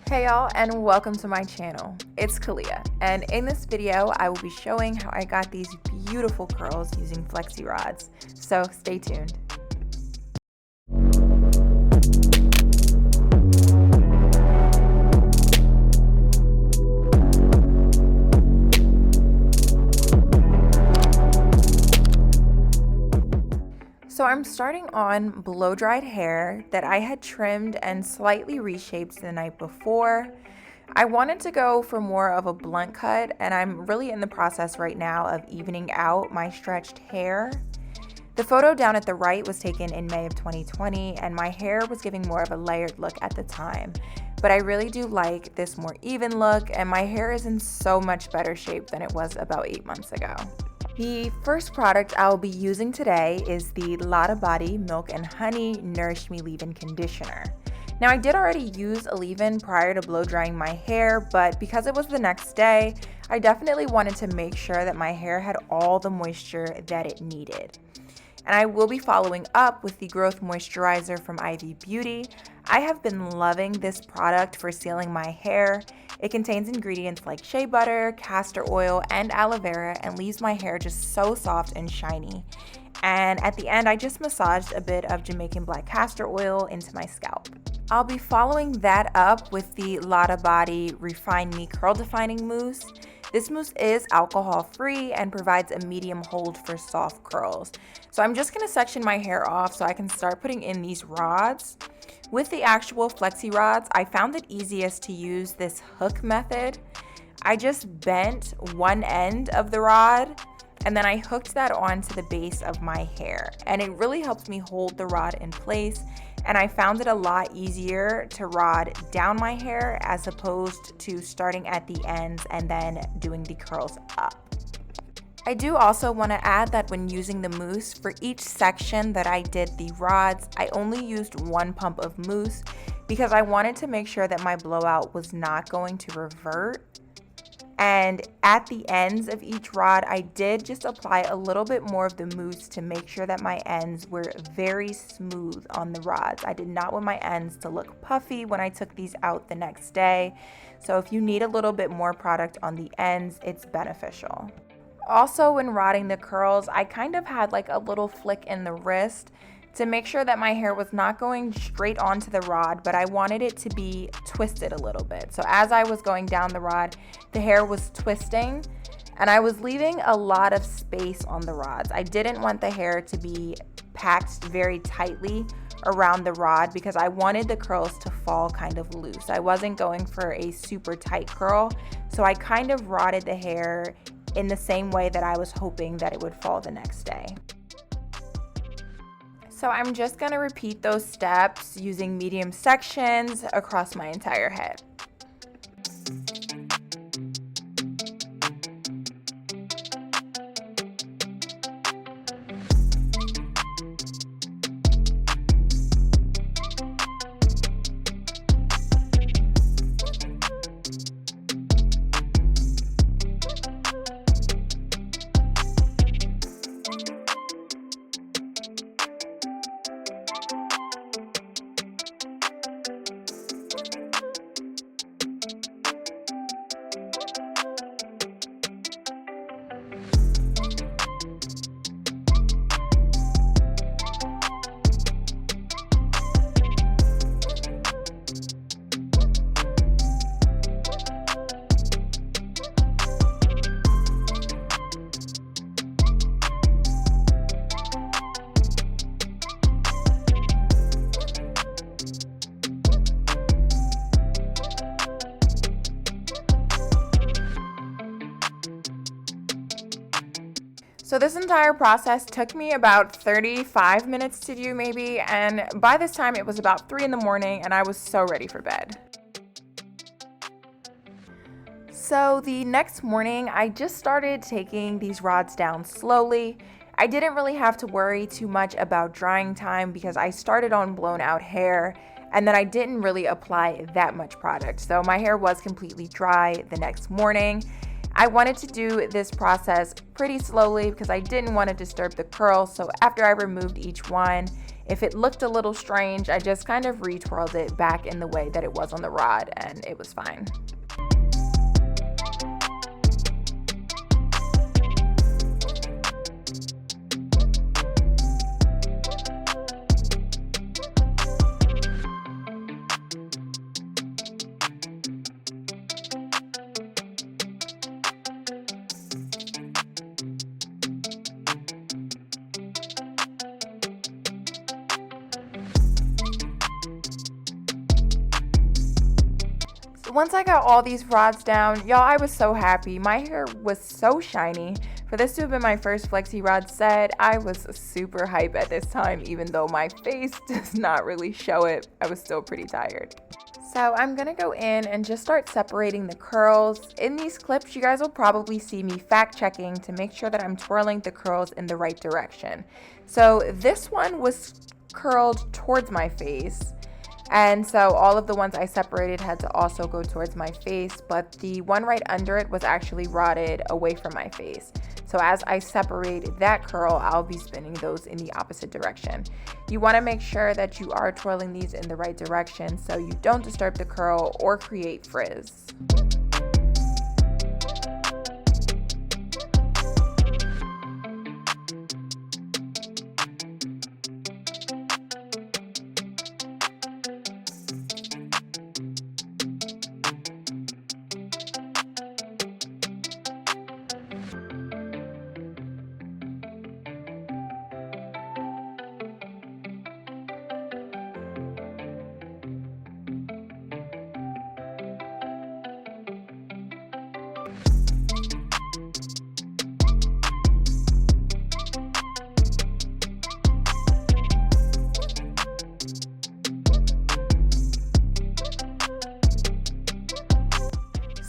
Hey y'all, and welcome to my channel. It's Khaliyah, and in this video I will be showing how I got these beautiful curls using Flexi rods, so stay tuned. So I'm starting on blow-dried hair that I had trimmed and slightly reshaped the night before. I wanted to go for more of a blunt cut, and I'm really in the process right now of evening out my stretched hair. The photo down at the right was taken in May of 2020, and my hair was giving more of a layered look at the time. But I really do like this more even look, and my hair is in so much better shape than it was about 8 months ago. The first product I'll be using today is the Lotta Body Milk and Honey Nourish Me Leave-In Conditioner. Now, I did already use a leave-in prior to blow drying my hair, but because it was the next day, I definitely wanted to make sure that my hair had all the moisture that it needed. And I will be following up with the Growth Moisturizer from Ivy Beauty. I have been loving this product for sealing my hair. It contains ingredients like shea butter, castor oil, and aloe vera, and leaves my hair just so soft and shiny. And at the end, I just massaged a bit of Jamaican black castor oil into my scalp. I'll be following that up with the Lotta Body Refine Me Curl Defining Mousse. This mousse is alcohol-free and provides a medium hold for soft curls. So I'm just going to section my hair off so I can start putting in these rods. With the actual Flexi rods, I found it easiest to use this hook method. I just bent one end of the rod and then I hooked that onto the base of my hair, and it really helped me hold the rod in place, and I found it a lot easier to rod down my hair as opposed to starting at the ends and then doing the curls up. I do also want to add that when using the mousse, for each section that I did the rods, I only used one pump of mousse because I wanted to make sure that my blowout was not going to revert. And at the ends of each rod, I did just apply a little bit more of the mousse to make sure that my ends were very smooth on the rods. I did not want my ends to look puffy when I took these out the next day. So if you need a little bit more product on the ends, it's beneficial. Also, when rodding the curls, I kind of had like a little flick in the wrist to make sure that my hair was not going straight onto the rod, but I wanted it to be twisted a little bit. So as I was going down the rod, the hair was twisting and I was leaving a lot of space on the rods. I didn't want the hair to be packed very tightly around the rod because I wanted the curls to fall kind of loose. I wasn't going for a super tight curl, so I kind of rodded the hair in the same way that I was hoping that it would fall the next day. So I'm just gonna repeat those steps using medium sections across my entire head. So this entire process took me about 35 minutes to do maybe, and by this time it was about 3 in the morning and I was so ready for bed. So the next morning I just started taking these rods down slowly. I didn't really have to worry too much about drying time because I started on blown out hair and then I didn't really apply that much product. So my hair was completely dry the next morning. I wanted to do this process pretty slowly because I didn't want to disturb the curls. So after I removed each one, If it looked a little strange, I just kind of retwirled it back in the way that it was on the rod, and it was fine. Once I got all these rods down, y'all, I was so happy. My hair was so shiny. For this to have been my first Flexi rod set, I was super hype at this time, even though my face does not really show it. I was still pretty tired. So I'm gonna go in and just start separating the curls. In these clips, you guys will probably see me fact checking to make sure that I'm twirling the curls in the right direction. So this one was curled towards my face. And so all of the ones I separated had to also go towards my face, but the one right under it was actually rodded away from my face. So as I separate that curl, I'll be spinning those in the opposite direction. You want to make sure that you are twirling these in the right direction so you don't disturb the curl or create frizz.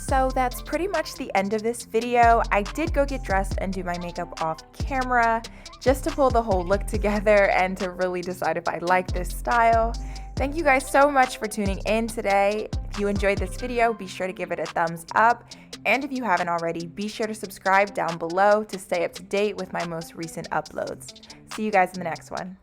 So that's pretty much the end of this video. I did go get dressed and do my makeup off camera just to pull the whole look together and to really decide if I like this style. Thank you guys so much for tuning in today. If you enjoyed this video, be sure to give it a thumbs up. And if you haven't already, be sure to subscribe down below to stay up to date with my most recent uploads. See you guys in the next one.